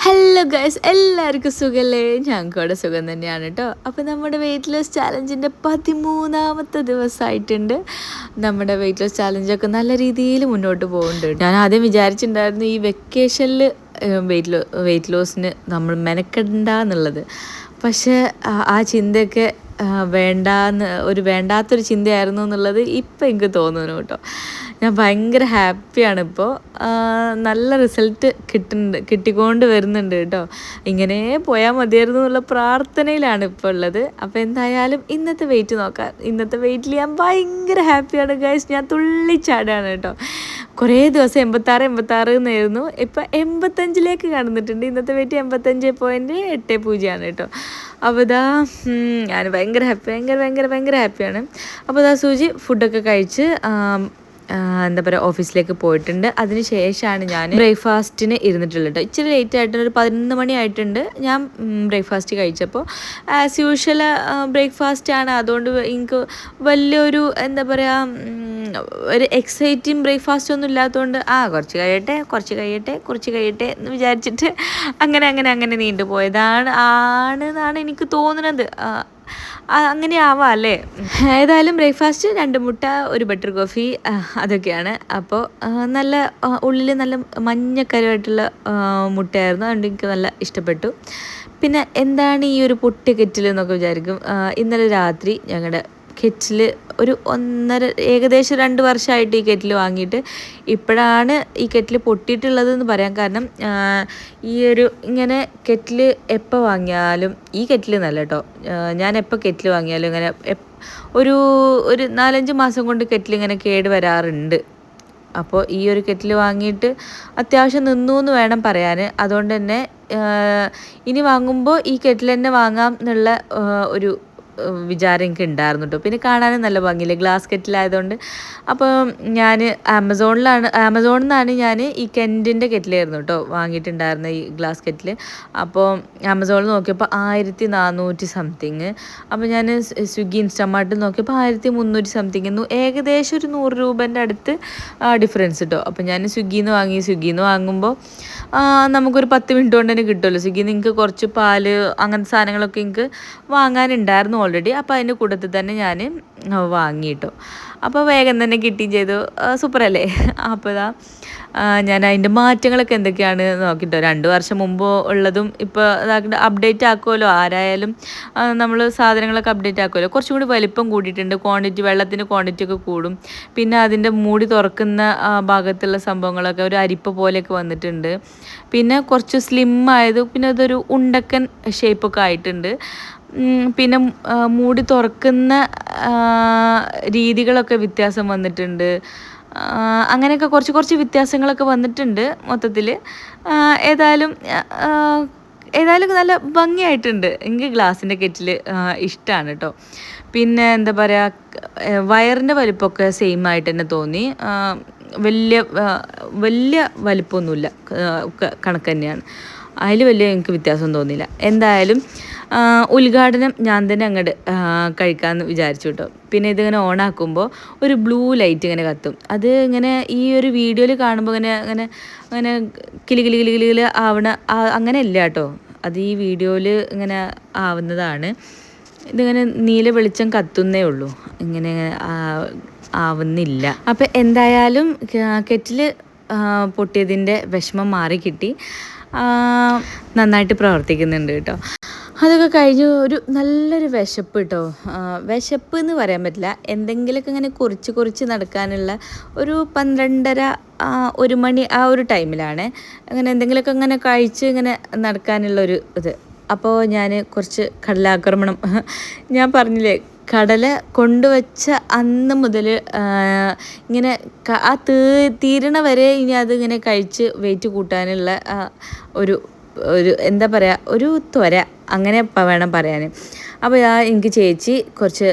Hello guys, എല്ലാവർക്കും സുഖമല്ലേ? ഞങ്ങൾക്ക് ഇവിടെ സുഖം തന്നെയാണ് കേട്ടോ. അപ്പോൾ നമ്മുടെ വെയിറ്റ് ലോസ് ചാലഞ്ചിൻ്റെ 13ാമത്തെ ദിവസമായിട്ടുണ്ട്. നമ്മുടെ വെയിറ്റ് ലോസ് ചാലഞ്ചൊക്കെ നല്ല രീതിയിൽ മുന്നോട്ട് പോകുന്നുണ്ട്. ഞാൻ ആദ്യം വിചാരിച്ചിട്ടുണ്ടായിരുന്നു ഈ വെക്കേഷനിൽ വെയിറ്റ് ലോസിന് നമ്മൾ മെനക്കെടണ്ട എന്നുള്ളത്. പക്ഷേ ആ ചിന്തയൊക്കെ വേണ്ടാത്തൊരു ചിന്തയായിരുന്നു എന്നുള്ളത് ഇപ്പം എനിക്ക് തോന്നുന്നു കേട്ടോ. ഞാൻ ഭയങ്കര ഹാപ്പിയാണ് ഇപ്പോൾ. നല്ല റിസൾട്ട് കിട്ടിക്കൊണ്ട് വരുന്നുണ്ട് കേട്ടോ. ഇങ്ങനെ പോയാൽ മതിയായിരുന്നു എന്നുള്ള പ്രാർത്ഥനയിലാണ് ഇപ്പോൾ ഉള്ളത്. അപ്പോൾ എന്തായാലും ഇന്നത്തെ വെയിറ്റ് നോക്കാം. ഇന്നത്തെ വെയിറ്റിൽ ഞാൻ ഭയങ്കര ഹാപ്പിയാണ് ഗൈസ്. ഞാൻ തുള്ളിച്ചാടാണ് കേട്ടോ. കുറേ ദിവസം 86 എന്നായിരുന്നു. ഇപ്പം 85ലേക്ക് കടന്നിട്ടുണ്ട്. ഇന്നത്തെ വെയിറ്റ് 85.80 കേട്ടോ. അപ്പോൾ ഇതാ ഞാൻ ഭയങ്കര ഹാപ്പിയാണ്. അപ്പോൾ ഇതാ സൂചി ഫുഡൊക്കെ കഴിച്ച് എന്താ പറയുക ഓഫീസിലേക്ക് പോയിട്ടുണ്ട്. അതിന് ശേഷമാണ് ഞാൻ ബ്രേക്ക്ഫാസ്റ്റിന് ഇരുന്നിട്ടുള്ളത് കേട്ടോ. ഇച്ചിരി ലേറ്റ് ആയിട്ടുണ്ട്, ഒരു 11 മണി ആയിട്ടുണ്ട് ഞാൻ ബ്രേക്ക്ഫാസ്റ്റ് കഴിച്ചപ്പോൾ. ആസ് യൂഷ്വൽ ബ്രേക്ക്ഫാസ്റ്റ് ആണ്. അതുകൊണ്ട് എനിക്ക് വലിയൊരു എന്താ പറയുക ഒരു എക്സൈറ്റിംഗ് ബ്രേക്ക്ഫാസ്റ്റ് ഒന്നും ഇല്ലാത്തതുകൊണ്ട് കുറച്ച് കഴിയട്ടെ എന്ന് വിചാരിച്ചിട്ട് അങ്ങനെ നീണ്ടുപോയതാണ് എനിക്ക് തോന്നുന്നത്. അങ്ങനെ ആവാം അല്ലേ? ഏതായാലും ബ്രേക്ക്ഫാസ്റ്റ് 2 മുട്ട, ഒരു ബട്ടർ കോഫി, അതൊക്കെയാണ്. അപ്പോൾ നല്ല ഉള്ളിൽ നല്ല മഞ്ഞക്കരുവായിട്ടുള്ള മുട്ടയായിരുന്നു. അതുകൊണ്ട് എനിക്ക് നല്ല ഇഷ്ടപ്പെട്ടു. പിന്നെ എന്താണ് ഈ ഒരു പൊട്ടി കെറ്റിൽ എന്നൊക്കെ വിചാരിക്കും. ഇന്നലെ രാത്രി ഞങ്ങളുടെ കെറ്റിൽ ഒരു ഏകദേശം 2 വർഷമായിട്ട് ഈ കെറ്റിൽ വാങ്ങിയിട്ട് ഇപ്പോഴാണ് ഈ കെറ്റിൽ പൊട്ടിയിട്ടുള്ളതെന്ന് പറയാൻ കാരണം ഈ ഒരു ഇങ്ങനെ കെറ്റിൽ എപ്പോൾ വാങ്ങിയാലും ഈ കെറ്റിൽ നല്ല കേട്ടോ. ഞാൻ എപ്പോൾ കെറ്റിൽ വാങ്ങിയാലും ഇങ്ങനെ ഒരു 4-5 മാസം കൊണ്ട് കെറ്റിൽ ഇങ്ങനെ കേട് വരാറുണ്ട്. അപ്പോൾ ഈ ഒരു കെറ്റിൽ വാങ്ങിയിട്ട് അത്യാവശ്യം നിന്നു എന്ന് വേണം പറയാൻ. അതുകൊണ്ട് തന്നെ ഇനി വാങ്ങുമ്പോൾ ഈ കെറ്റിൽ തന്നെ വാങ്ങാം എന്നുള്ള ഒരു വിചാരം എനിക്ക് ഉണ്ടായിരുന്നു കേട്ടോ. പിന്നെ കാണാനും നല്ല ഭംഗിയില്ലേ, ഗ്ലാസ് കെറ്റിലായതുകൊണ്ട്. അപ്പോൾ ഞാൻ ആമസോണിൽ നിന്നാണ് ഞാൻ ഈ കെൻറ്റിൻ്റെ കെറ്റിലായിരുന്നു കേട്ടോ വാങ്ങിയിട്ടുണ്ടായിരുന്നത്, ഈ ഗ്ലാസ് കെറ്റിൽ. അപ്പോൾ ആമസോണിൽ നോക്കിയപ്പോൾ 1400 സംതിങ്. അപ്പോൾ ഞാൻ സ്വിഗ്ഗി ഇൻസ്റ്റാമാർട്ടിൽ നോക്കിയപ്പോൾ 1300 സംതിങ്. ഏകദേശം ഒരു 100 രൂപേൻ്റെ അടുത്ത് ഡിഫറൻസ് കേട്ടോ. അപ്പോൾ ഞാൻ സ്വിഗ്ഗിയിൽ നിന്ന് വാങ്ങുമ്പോൾ നമുക്കൊരു 10 മിനിറ്റ് കൊണ്ട് തന്നെ കിട്ടുമല്ലോ. സ്വിഗ്ഗിയിൽ നിന്ന് എനിക്ക് കുറച്ച് പാല് അങ്ങനത്തെ സാധനങ്ങളൊക്കെ എനിക്ക് വാങ്ങാനുണ്ടായിരുന്നു ഓൾറെഡി. അപ്പോൾ അതിൻ്റെ കൂട്ടത്തിൽ തന്നെ ഞാൻ വാങ്ങിയിട്ടോ. അപ്പോൾ വേഗം തന്നെ കിട്ടുകയും ചെയ്തു. സൂപ്പറല്ലേ? അപ്പോൾ ഇതാ ഞാൻ അതിൻ്റെ മാറ്റങ്ങളൊക്കെ എന്തൊക്കെയാണ് നോക്കിയിട്ടോ. 2 വർഷം മുമ്പ് ഉള്ളതും ഇപ്പോൾ അപ്ഡേറ്റ് ആക്കുമല്ലോ. ആരായാലും നമ്മൾ സാധനങ്ങളൊക്കെ അപ്ഡേറ്റ് ആക്കുമല്ലോ. കുറച്ചും കൂടി വലിപ്പം കൂടിയിട്ടുണ്ട്. വെള്ളത്തിൻ്റെ ക്വാണ്ടിറ്റി ഒക്കെ കൂടും. പിന്നെ അതിൻ്റെ മൂടി തുറക്കുന്ന ഭാഗത്തുള്ള സംഭവങ്ങളൊക്കെ ഒരു അരിപ്പ പോലെയൊക്കെ വന്നിട്ടുണ്ട്. പിന്നെ കുറച്ച് സ്ലിം ആയത്, പിന്നെ അതൊരു ഉണ്ടക്കൻ ഷേപ്പൊക്കെ ആയിട്ടുണ്ട്. പിന്നെ മൂടി തുറക്കുന്ന രീതികളൊക്കെ വ്യത്യാസം വന്നിട്ടുണ്ട്. അങ്ങനെയൊക്കെ കുറച്ച് വ്യത്യാസങ്ങളൊക്കെ വന്നിട്ടുണ്ട് മൊത്തത്തിൽ. ഏതായാലും നല്ല ഭംഗിയായിട്ടുണ്ട്. എനിക്ക് ഗ്ലാസിൻ്റെ കെറ്റിൽ ഇഷ്ടമാണ് കേട്ടോ. പിന്നെ എന്താ പറയുക, വയറിൻ്റെ വലിപ്പമൊക്കെ സെയിം ആയിട്ട് തന്നെ തോന്നി. വലിയ വലിപ്പമൊന്നുമില്ല, കണക്ക് തന്നെയാണ്. അതിൽ വലിയ എനിക്ക് വ്യത്യാസം തോന്നിയില്ല. എന്തായാലും ഉദ്ഘാടനം ഞാൻ തന്നെ അങ്ങോട്ട് കഴിക്കാമെന്ന് വിചാരിച്ചു കേട്ടോ. പിന്നെ ഇതിങ്ങനെ ഓണാക്കുമ്പോൾ ഒരു ബ്ലൂ ലൈറ്റ് ഇങ്ങനെ കത്തും. അത് ഇങ്ങനെ ഈ ഒരു വീഡിയോയിൽ കാണുമ്പോൾ അങ്ങനെ കിലി ആവണ അങ്ങനെ ഇല്ല കേട്ടോ. അത് ഈ വീഡിയോയിൽ ഇങ്ങനെ ആവുന്നതാണ്. ഇതിങ്ങനെ നീല വെളിച്ചം കത്തുന്നേ ഉള്ളൂ, ഇങ്ങനെ ആവുന്നില്ല. അപ്പം എന്തായാലും കെറ്റിൽ പൊട്ടിയതിൻ്റെ വിഷമം മാറി കിട്ടി. നന്നായിട്ട് പ്രവർത്തിക്കുന്നുണ്ട് കേട്ടോ. അതൊക്കെ കഴിഞ്ഞ് ഒരു നല്ലൊരു വിശപ്പ് കേട്ടോ. വിശപ്പ് എന്ന് പറയാൻ പറ്റില്ല, എന്തെങ്കിലുമൊക്കെ ഇങ്ങനെ കുറിച്ച് നടക്കാനുള്ള ഒരു 12:30 1 മണി ആ ഒരു ടൈമിലാണ് അങ്ങനെ എന്തെങ്കിലുമൊക്കെ ഇങ്ങനെ കഴിച്ച് ഇങ്ങനെ നടക്കാനുള്ളൊരു ഇത്. അപ്പോൾ ഞാൻ കുറച്ച് കടലാക്രമണം ഞാൻ പറഞ്ഞില്ലേ, കടല കൊണ്ടുവച്ച അന്ന് മുതൽ ഇങ്ങനെ ആ തീരണ വരെ ഇനി അതിങ്ങനെ കഴിച്ച് വെയിറ്റ് കൂട്ടാനുള്ള ഒരു എന്താ പറയുക, ഒരു ത്വര അങ്ങനെ വേണം പറയാൻ. അപ്പോൾ എനിക്ക് ചേച്ചി കുറച്ച്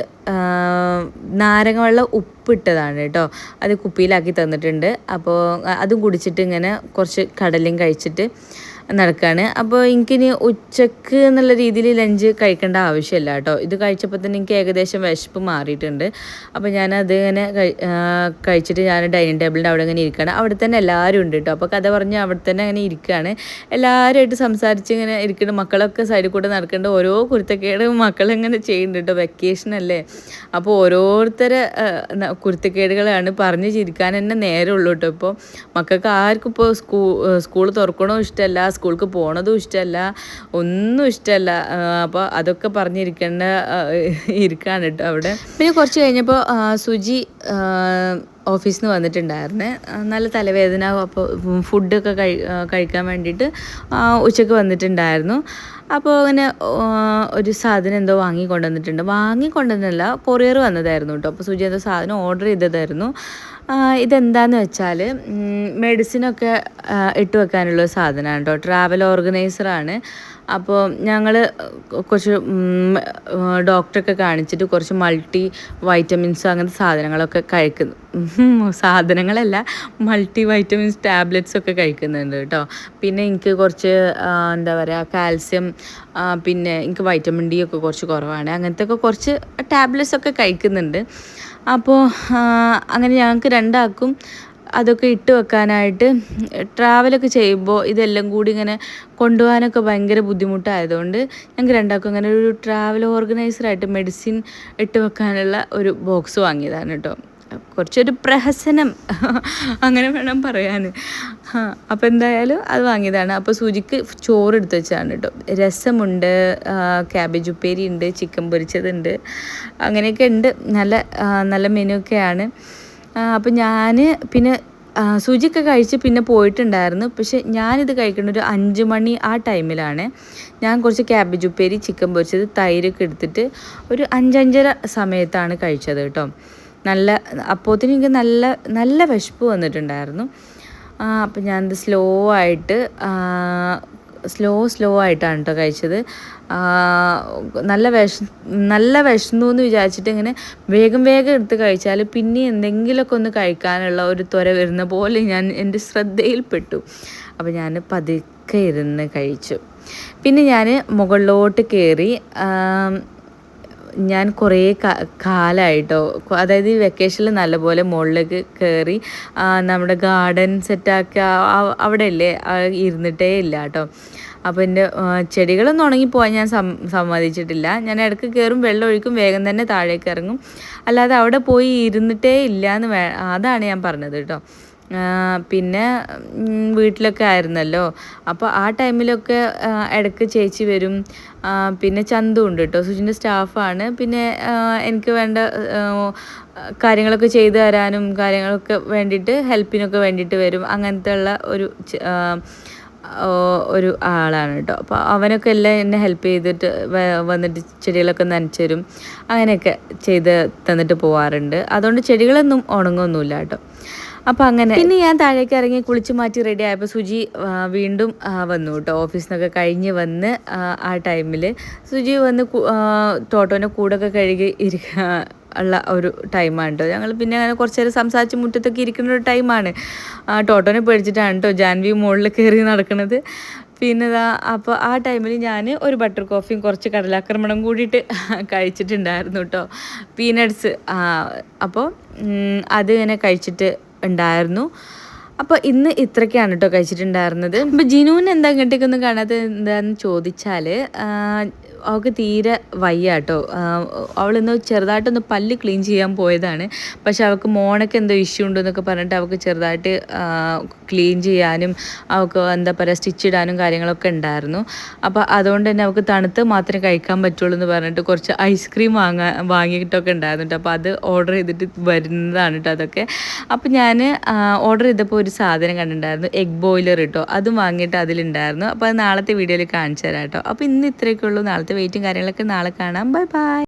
നാരങ്ങ വെള്ളം ഉപ്പിട്ടതാണ് കേട്ടോ, അത് കുപ്പിയിലാക്കി തന്നിട്ടുണ്ട്. അപ്പോൾ അതും കുടിച്ചിട്ട് ഇങ്ങനെ കുറച്ച് കടലയും കഴിച്ചിട്ട് നടക്കുകയാണ്. അപ്പോൾ എനിക്കിനി ഉച്ചക്ക് എന്നുള്ള രീതിയിൽ ലഞ്ച് കഴിക്കേണ്ട ആവശ്യമില്ല കേട്ടോ. ഇത് കഴിച്ചപ്പോൾ തന്നെ എനിക്ക് ഏകദേശം വിശപ്പ് മാറിയിട്ടുണ്ട്. അപ്പോൾ ഞാനത് ഇങ്ങനെ കഴിച്ചിട്ട് ഞാൻ ഡൈനിങ് ടേബിളിൻ്റെ അവിടെ ഇങ്ങനെ ഇരിക്കുകയാണ്. അവിടെ തന്നെ എല്ലാവരും ഉണ്ട് കേട്ടോ. അപ്പോൾ കഥ പറഞ്ഞ് അവിടെ തന്നെ അങ്ങനെ ഇരിക്കുകയാണ്. എല്ലാവരുമായിട്ട് സംസാരിച്ച് ഇങ്ങനെ ഇരിക്കുന്നുണ്ട്. മക്കളൊക്കെ സൈഡിൽ കൂടെ നടക്കേണ്ട ഓരോ കുരുത്തക്കേട് മക്കളിങ്ങനെ ചെയ്യുന്നുണ്ട് കേട്ടോ. വെക്കേഷനല്ലേ, അപ്പോൾ ഓരോരുത്തരെ കുരുത്തക്കേടുകളാണ് പറഞ്ഞ് ചിരിക്കാൻ തന്നെ നേരമുള്ളൂ കേട്ടോ. ഇപ്പോൾ മക്കൾക്ക് ആർക്കും ഇപ്പോൾ സ്കൂൾ തുറക്കണോ ഇഷ്ടമല്ല, സ്കൂൾക്ക് പോണതും ഇഷ്ടമല്ല, ഒന്നും ഇഷ്ടമല്ല. അപ്പോൾ അതൊക്കെ ഇരിക്കുകയാണ് കേട്ടോ അവിടെ. പിന്നെ കുറച്ച് കഴിഞ്ഞപ്പോൾ സുജി ഓഫീസിൽ നിന്ന് വന്നിട്ടുണ്ടായിരുന്നേ. നല്ല തലവേദന. അപ്പോൾ ഫുഡൊക്കെ കഴിക്കാൻ വേണ്ടിയിട്ട് ഉച്ചയ്ക്ക് വന്നിട്ടുണ്ടായിരുന്നു. അപ്പോൾ അങ്ങനെ ഒരു സാധനം എന്തോ വാങ്ങിക്കൊണ്ടുവന്നില്ല, കൊറിയർ വന്നതായിരുന്നു കേട്ടോ. അപ്പോൾ സുജി എന്തോ സാധനം ഓർഡർ ചെയ്തതായിരുന്നു. ഇതെന്താണെന്ന് വെച്ചാൽ മെഡിസിനൊക്കെ ഇട്ട് വെക്കാനുള്ള സാധനമാണ് കേട്ടോ. ട്രാവൽ ഓർഗനൈസറാണ്. അപ്പോൾ ഞങ്ങൾ കുറച്ച് ഡോക്ടറൊക്കെ കാണിച്ചിട്ട് കുറച്ച് മൾട്ടി വൈറ്റമിൻസ് അങ്ങനത്തെ സാധനങ്ങളൊക്കെ സാധനങ്ങളല്ല, മൾട്ടി വൈറ്റമിൻസ് ടാബ്ലറ്റ്സ് ഒക്കെ കഴിക്കുന്നുണ്ട് കേട്ടോ. പിന്നെ എനിക്ക് കുറച്ച് എന്താ പറയുക, കാൽസ്യം, പിന്നെ എനിക്ക് വൈറ്റമിൻ ഡി ഒക്കെ കുറച്ച് കുറവാണ്. അങ്ങനത്തെ ഒക്കെ കുറച്ച് ടാബ്ലറ്റ്സ് ഒക്കെ കഴിക്കുന്നുണ്ട്. അപ്പോൾ അങ്ങനെ ഞങ്ങൾക്ക് രണ്ടാൾക്കും അതൊക്കെ ഇട്ട് വെക്കാനായിട്ട് ട്രാവലൊക്കെ ചെയ്യുമ്പോൾ ഇതെല്ലാം കൂടി ഇങ്ങനെ കൊണ്ടുപോകാനൊക്കെ ഭയങ്കര ബുദ്ധിമുട്ടായതുകൊണ്ട് ഞങ്ങൾക്ക് രണ്ടാൾക്കും അങ്ങനെ ഒരു ട്രാവൽ ഓർഗനൈസറായിട്ട് മെഡിസിൻ ഇട്ട് വെക്കാനുള്ള ഒരു ബോക്സ് വാങ്ങിയതാണ് കേട്ടോ. കുറച്ചൊരു പ്രഹസനം അങ്ങനെ വേണം പറയാൻ. അപ്പോൾ എന്തായാലും അത് വാങ്ങിയതാണ്. അപ്പോൾ സൂചിക്ക് ചോറ് എടുത്ത് വെച്ചാണ് കേട്ടോ. രസമുണ്ട്, ക്യാബേജ് ഉപ്പേരി ഉണ്ട്, ചിക്കൻ പൊരിച്ചതുണ്ട്, അങ്ങനെയൊക്കെ ഉണ്ട്. നല്ല നല്ല മെനു ഒക്കെയാണ്. അപ്പോൾ ഞാൻ പിന്നെ സുജിയൊക്കെ കഴിച്ച് പിന്നെ പോയിട്ടുണ്ടായിരുന്നു. പക്ഷെ ഞാനിത് കഴിക്കുന്ന ഒരു 5 മണി ആ ടൈമിലാണ്. ഞാൻ കുറച്ച് ക്യാബേജ് ഉപ്പേരി, ചിക്കൻ പൊരിച്ചത്, തൈരൊക്കെ എടുത്തിട്ട് ഒരു 5-5:30 സമയത്താണ് കഴിച്ചത് കേട്ടോ. അപ്പോഴത്തേനും എനിക്ക് നല്ല വിശപ്പ് വന്നിട്ടുണ്ടായിരുന്നു. അപ്പം ഞാനത് സ്ലോ ആയിട്ടാണ് കേട്ടോ കഴിച്ചത്. നല്ല വിശന്നു എന്ന് വിചാരിച്ചിട്ട് ഇങ്ങനെ വേഗം എടുത്ത് കഴിച്ചാൽ പിന്നെ എന്തെങ്കിലുമൊക്കെ ഒന്ന് കഴിക്കാനുള്ള ഒരു ത്വര വരുന്ന പോലെ എൻ്റെ ശ്രദ്ധയിൽപ്പെട്ടു. അപ്പോൾ ഞാൻ പതുക്കെ ഇരുന്ന് കഴിച്ചു. പിന്നെ ഞാൻ മുകളിലോട്ട് കയറി. ഞാൻ കുറേ കാലമായിട്ടോ, അതായത് ഈ വെക്കേഷനിൽ നല്ലപോലെ മുകളിലേക്ക് കയറി നമ്മുടെ ഗാർഡൻ സെറ്റാക്കി അവിടെ അല്ലേ ഇരുന്നിട്ടേ ഇല്ല കേട്ടോ. അപ്പോൾ എൻ്റെ ചെടികളൊന്നും ഉണങ്ങിപ്പോവാൻ ഞാൻ സമ്മതിച്ചിട്ടില്ല. ഞാൻ ഇടയ്ക്ക് കയറും, വെള്ളം ഒഴിക്കും, വേഗം തന്നെ താഴേക്ക് ഇറങ്ങും. അല്ലാതെ അവിടെ പോയി ഇരുന്നിട്ടേ ഇല്ല അതാണ് ഞാൻ പറഞ്ഞത് കേട്ടോ. പിന്നെ വീട്ടിലൊക്കെ ആയിരുന്നല്ലോ, അപ്പോൾ ആ ടൈമിലൊക്കെ ഇടയ്ക്ക് ചേച്ചി വരും. പിന്നെ ചന്തു ഉണ്ട് കേട്ടോ, സുജിൻ്റെ സ്റ്റാഫാണ്. പിന്നെ എനിക്ക് വേണ്ട കാര്യങ്ങളൊക്കെ ചെയ്തു തരാനും കാര്യങ്ങളൊക്കെ വേണ്ടിയിട്ട്, ഹെൽപ്പിനൊക്കെ വേണ്ടിയിട്ട് വരും. അങ്ങനത്തെ ഉള്ള ഒരു ആളാണ് കേട്ടോ. അപ്പോൾ അവനൊക്കെ എല്ലാം എന്നെ ഹെൽപ്പ് ചെയ്തിട്ട് വന്നിട്ട് ചെടികളൊക്കെ നനച്ചു തരും. അങ്ങനെയൊക്കെ ചെയ്ത് തന്നിട്ട് പോവാറുണ്ട്. അതുകൊണ്ട് ചെടികളൊന്നും ഉണങ്ങൊന്നുമില്ല കേട്ടോ. അപ്പോൾ അങ്ങനെ പിന്നെ ഞാൻ താഴേക്ക് ഇറങ്ങി കുളിച്ച് മാറ്റി റെഡി ആയപ്പോൾ സുജി വീണ്ടും വന്നു കേട്ടോ. ഓഫീസിൽ നിന്നൊക്കെ കഴിഞ്ഞ് വന്ന് ആ ടൈമിൽ സുജി വന്ന് ടോട്ടോൻ്റെ കൂടൊക്കെ കഴുകി ഉള്ള ഒരു ടൈമാണ് കേട്ടോ. ഞങ്ങൾ പിന്നെ അങ്ങനെ കുറച്ച് നേരം സംസാരിച്ച് മുറ്റത്തൊക്കെ ഇരിക്കുന്ന ഒരു ടൈമാണ്. ടോട്ടോനെ പേടിച്ചിട്ടാണ് കേട്ടോ ജാൻവി മുകളിൽ കയറി നടക്കുന്നത്. പിന്നെ അപ്പോൾ ആ ടൈമിൽ ഞാൻ ഒരു ബട്ടർ കോഫിയും കുറച്ച് കടലാക്രമണം കൂടിയിട്ട് കഴിച്ചിട്ടുണ്ടായിരുന്നു കേട്ടോ, പീനട്ട്സ്. അപ്പോൾ അത് ഇങ്ങനെ കഴിച്ചിട്ട് ഉണ്ടായിരുന്നു. അപ്പോൾ ഇന്ന് ഇത്രയ്ക്കാണ് കേട്ടോ കഴിച്ചിട്ടുണ്ടായിരുന്നത്. അപ്പോൾ ജിനുവിന് എന്താ ഇങ്ങോട്ടേക്കൊന്നും കാണാത്തത് എന്താണെന്ന് ചോദിച്ചാൽ അവൾക്ക് തീരെ വയ്യ കേട്ടോ. അവളിന്ന് ചെറുതായിട്ടൊന്ന് പല്ല് ക്ലീൻ ചെയ്യാൻ പോയതാണ്. പക്ഷെ അവൾക്ക് മോണൊക്കെ എന്തോ ഇഷ്യൂ ഉണ്ടെന്നൊക്കെ പറഞ്ഞിട്ട് അവൾക്ക് ചെറുതായിട്ട് ക്ലീൻ ചെയ്യാനും അവൾക്ക് എന്താ പറയുക സ്റ്റിച്ച് ഇടാനും കാര്യങ്ങളൊക്കെ ഉണ്ടായിരുന്നു. അപ്പോൾ അതുകൊണ്ട് തന്നെ അവൾക്ക് തണുത്ത് മാത്രമേ കഴിക്കാൻ പറ്റുള്ളൂ എന്ന് പറഞ്ഞിട്ട് കുറച്ച് ഐസ്ക്രീം വാങ്ങിയിട്ടൊക്കെ ഉണ്ടായിരുന്നു കേട്ടോ. അപ്പോൾ അത് ഓർഡർ ചെയ്തിട്ട് വരുന്നതാണ് കേട്ടോ അതൊക്കെ. അപ്പോൾ ഞാൻ ഓർഡർ ചെയ്തപ്പോൾ ഒരു സാധനം കണ്ടിട്ടുണ്ടായിരുന്നു, എഗ് ബോയിലർ കേട്ടോ. അതും വാങ്ങിയിട്ട് അതിലുണ്ടായിരുന്നു. അപ്പോൾ അത് നാളത്തെ വീഡിയോയിൽ കാണിച്ചു തരാം കേട്ടോ. അപ്പോൾ ഇന്ന് ഇത്രയൊക്കെ ഉള്ളൂ. നാളത്തെ വെയിറ്റും കാര്യങ്ങളൊക്കെ നാളെ കാണാം. Bye bye.